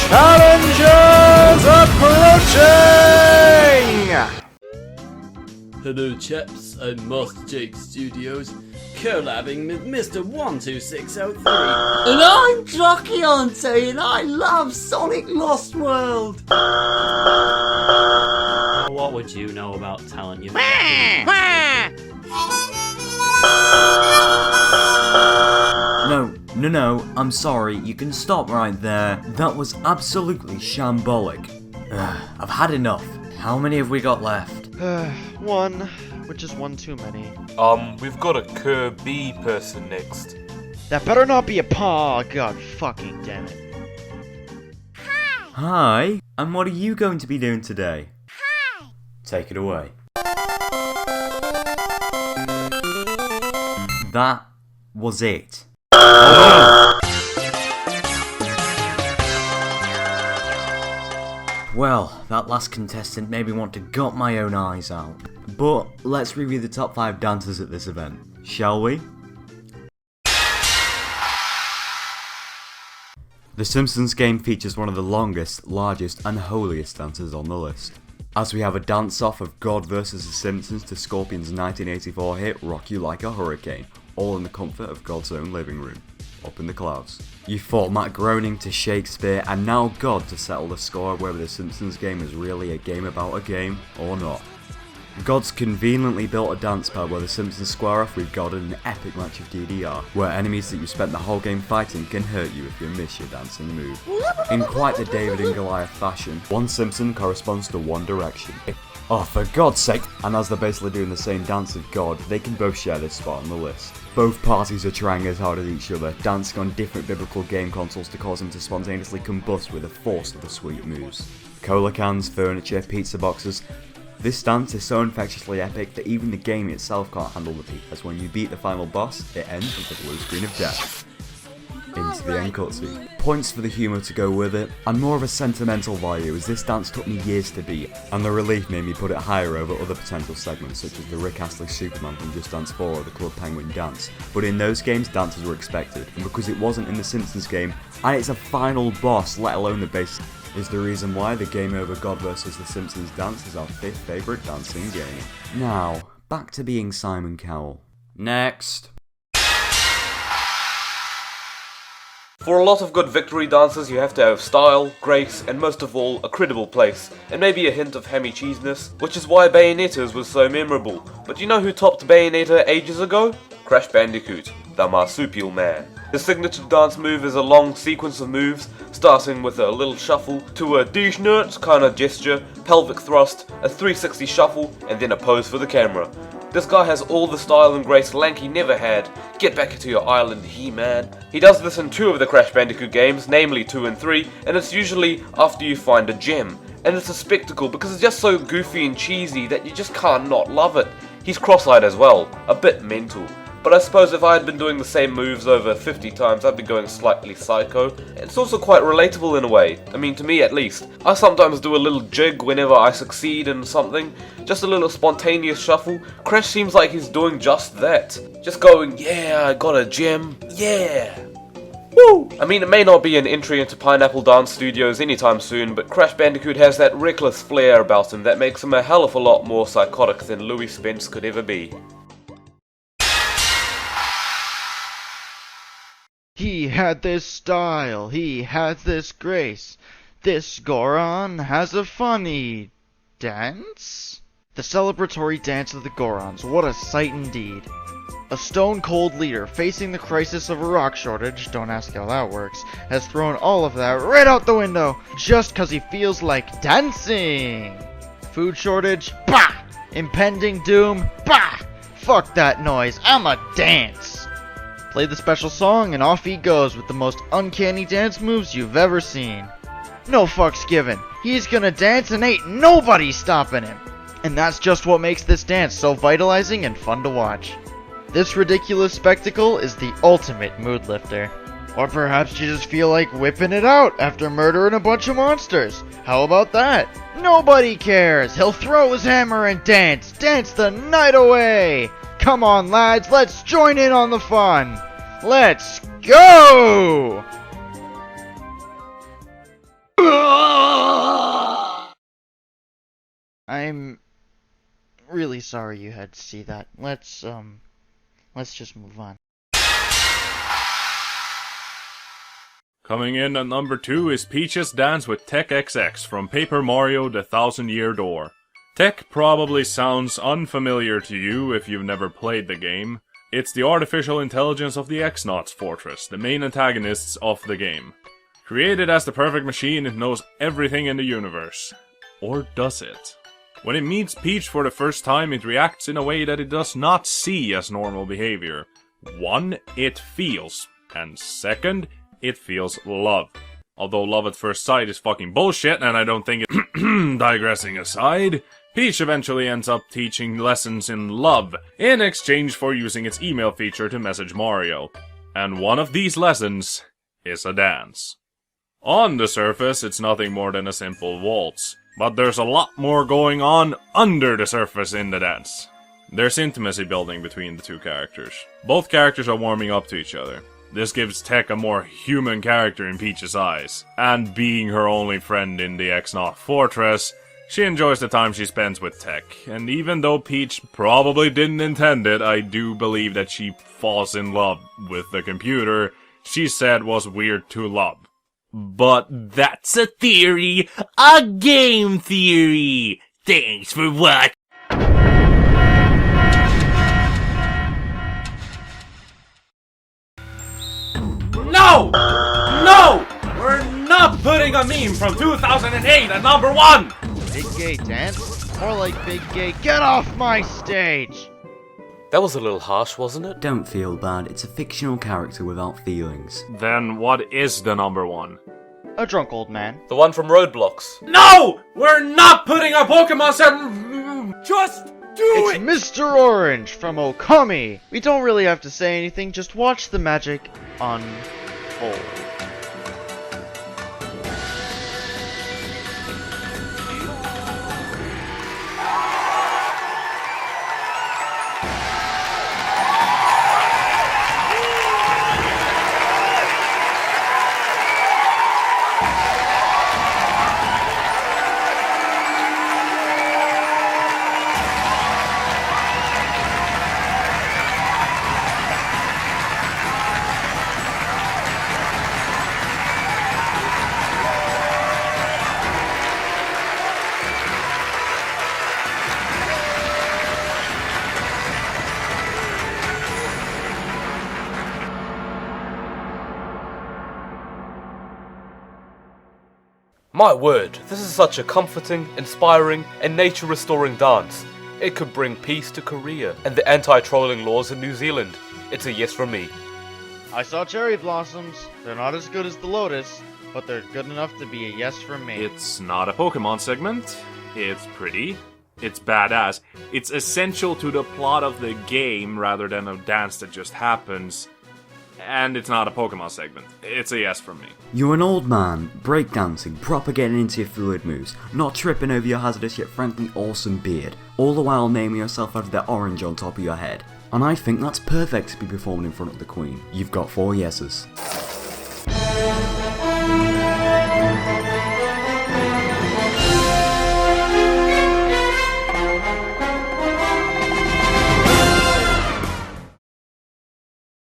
Challengers approaching! Hello chaps, I'm MasterJakeStudios, collabing with Mr. 12603. And I'm G0LD3N and I love Sonic Lost World! What would you know about talent you No, I'm sorry, you can stop right there. That was absolutely shambolic. I've had enough. How many have we got left? One, which is one too many. We've got a Kirby person next. That better not be a paw. God fucking damn it. Hi, and what are you going to be doing today? Hi! Take it away. That was it. Well, that last contestant made me want to gut my own eyes out. But let's review the top 5 dancers at this event, shall we? The Simpsons Game features one of the longest, largest and holiest dancers on the list, as we have a dance-off of God vs. the Simpsons to Scorpion's 1984 hit Rock You Like a Hurricane, all in the comfort of God's own living room, up in the clouds. You fought Matt Groening to Shakespeare and now God to settle the score of whether the Simpsons Game is really a game about a game or not. God's conveniently built a dance pad where the Simpsons square off with God in an epic match of DDR, where enemies that you spent the whole game fighting can hurt you if you miss your dancing move. In quite the David and Goliath fashion, one Simpson corresponds to one direction. Oh, for God's sake! And as they're basically doing the same dance of God, they can both share this spot on the list. Both parties are trying as hard as each other, dancing on different biblical game consoles to cause them to spontaneously combust with the force of the sweet moves. Cola cans, furniture, pizza boxes. This dance is so infectiously epic that even the game itself can't handle the peak, as when you beat the final boss, it ends with the blue screen of death. Into the end cutscene. Points for the humour to go with it, and more of a sentimental value as this dance took me years to beat, and the relief made me put it higher over other potential segments such as the Rick Astley Superman from Just Dance 4 or the Club Penguin dance. But in those games, dances were expected, and because it wasn't in the Simpsons Game, and it's a final boss, let alone the base, is the reason why the game over God vs. the Simpsons dance is our 5th favourite dancing game. Now, back to being Simon Cowell. Next. For a lot of good victory dances, you have to have style, grace, and most of all, a credible place, and maybe a hint of hammy cheesiness, which is why Bayonetta's was so memorable. But you know who topped Bayonetta ages ago? Crash Bandicoot, the marsupial man. His signature dance move is a long sequence of moves, starting with a little shuffle to a D-schnurz kind of gesture, pelvic thrust, a 360 shuffle, and then a pose for the camera. This guy has all the style and grace Lanky never had. Get back into your island, He-Man. He does this in 2 of the Crash Bandicoot games, namely 2 and 3, and it's usually after you find a gem. And it's a spectacle because it's just so goofy and cheesy that you just can't not love it. He's cross-eyed as well, a bit mental. But I suppose if I had been doing the same moves over 50 times, I'd be going slightly psycho. It's also quite relatable in a way. I mean, to me at least. I sometimes do a little jig whenever I succeed in something. Just a little spontaneous shuffle. Crash seems like he's doing just that. Just going, yeah, I got a gem, yeah. Woo! I mean, it may not be an entry into Pineapple Dance Studios anytime soon, but Crash Bandicoot has that reckless flair about him that makes him a hell of a lot more psychotic than Louis Spence could ever be. He had this style, he had this grace. This Goron has a funny dance? The celebratory dance of the Gorons, what a sight indeed. A stone-cold leader facing the crisis of a rock shortage, don't ask how that works, has thrown all of that right out the window just cause he feels like dancing. Food shortage? Bah! Impending doom? Bah! Fuck that noise, I'ma dance! Play the special song and off he goes with the most uncanny dance moves you've ever seen. No fucks given. He's gonna dance and ain't nobody stopping him. And that's just what makes this dance so vitalizing and fun to watch. This ridiculous spectacle is the ultimate mood lifter. Or perhaps you just feel like whipping it out after murdering a bunch of monsters. How about that? Nobody cares. He'll throw his hammer and dance the night away. Come on, lads, let's join in on the fun. Let's go! I'm really sorry you had to see that. Let's just move on. Coming in at number 2 is Peach's Dance with Tech XX from Paper Mario: The Thousand Year Door. Tech probably sounds unfamiliar to you if you've never played the game. It's the artificial intelligence of the X-Nauts Fortress, the main antagonists of the game. Created as the perfect machine, it knows everything in the universe. Or does it? When it meets Peach for the first time, it reacts in a way that it does not see as normal behavior. 1, it feels. And 2nd, it feels love. Although love at first sight is fucking bullshit, and I don't think it- digressing aside, Peach eventually ends up teaching lessons in love, in exchange for using its email feature to message Mario. And one of these lessons is a dance. On the surface, it's nothing more than a simple waltz, but there's a lot more going on under the surface in the dance. There's intimacy building between the two characters. Both characters are warming up to each other. This gives Tech a more human character in Peach's eyes, and being her only friend in the X-Naut Fortress, she enjoys the time she spends with Tech, and even though Peach probably didn't intend it, I do believe that she falls in love with the computer she said was weird to love. But that's a theory, a game theory! Thanks for watching! No! No! We're not putting a meme from 2008 at number 1! Big gay dance? More like big gay get off my stage! That was a little harsh, wasn't it? Don't feel bad, it's a fictional character without feelings. Then what is the number 1? A drunk old man. The one from Roadblocks. No! We're not putting a Pokemon set. Just do It's it! Mr. Orange from Okami! We don't really have to say anything, just watch the magic unfold. My word, this is such a comforting, inspiring, and nature-restoring dance. It could bring peace to Korea and the anti-trolling laws in New Zealand. It's a yes from me. I saw cherry blossoms. They're not as good as the lotus, but they're good enough to be a yes from me. It's not a Pokemon segment. It's pretty. It's badass. It's essential to the plot of the game rather than a dance that just happens. And it's not a Pokemon segment. It's a yes from me. You're an old man, breakdancing, proper getting into your fluid moves, not tripping over your hazardous yet frankly awesome beard, all the while naming yourself after that orange on top of your head. And I think that's perfect to be performed in front of the Queen. You've got 4 yeses.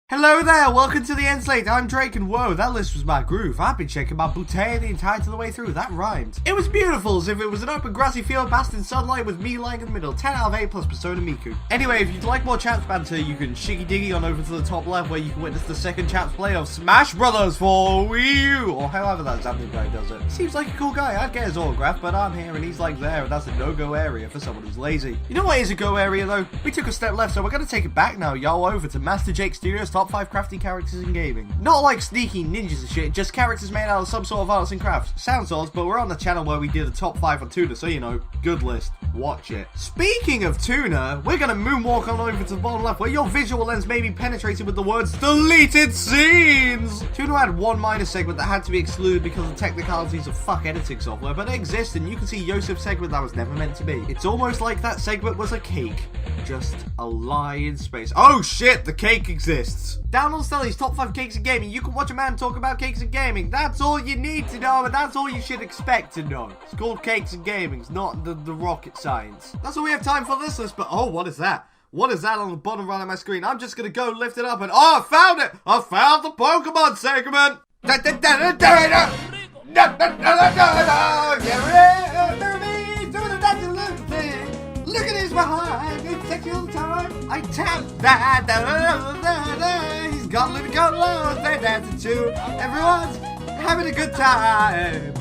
Hello there, welcome to the end slate. I'm Drake, and whoa, that list was my groove. I've been shaking my bouteille the entire the way through. That rhymed. It was beautiful, as if it was an open grassy field basked in sunlight with me lying in the middle. 10 out of 8 plus Persona Miku. Anyway, if you'd like more Chaps banter, you can shiggy diggy on over to the top left where you can witness the second Chaps play of Smash Brothers for Wii U, or however that Zambian guy does it. Seems like a cool guy. I'd get his autograph, but I'm here and he's like there, and that's a no-go area for someone who's lazy. You know what is a go area though? We took a step left, so we're gonna take it back now, y'all, over to MasterJakeStudios top 5 crafting characters in gaming. Not like sneaky ninjas and shit, just characters made out of some sort of arts and crafts. Sounds odd, but we're on the channel where we did a top 5 on Tuna, so you know, good list. Watch it. Speaking of Tuna, we're gonna moonwalk on over to the bottom left where your visual lens may be penetrated with the words deleted scenes. Tuna had one minor segment that had to be excluded because of technicalities of fuck editing software, but it exists and you can see Yosef's segment that was never meant to be. It's almost like that segment was a cake. just a lie in space. Oh shit, the cake exists. Down on Stelly's top 5 cakes in gaming, you can watch a man talk about cakes in gaming. That's all you need to know, and that's all you should expect to know. It's called cakes in gaming, it's not the rocket science. That's all we have time for this list, but oh, what is that? What is that on the bottom right of my screen? I'm just gonna go lift it up and oh, I found it! I found the Pokemon segment! Look at his behind, it takes you time. I tap that, he's got a little goat lows, they're dancing too. Everyone's having a good time.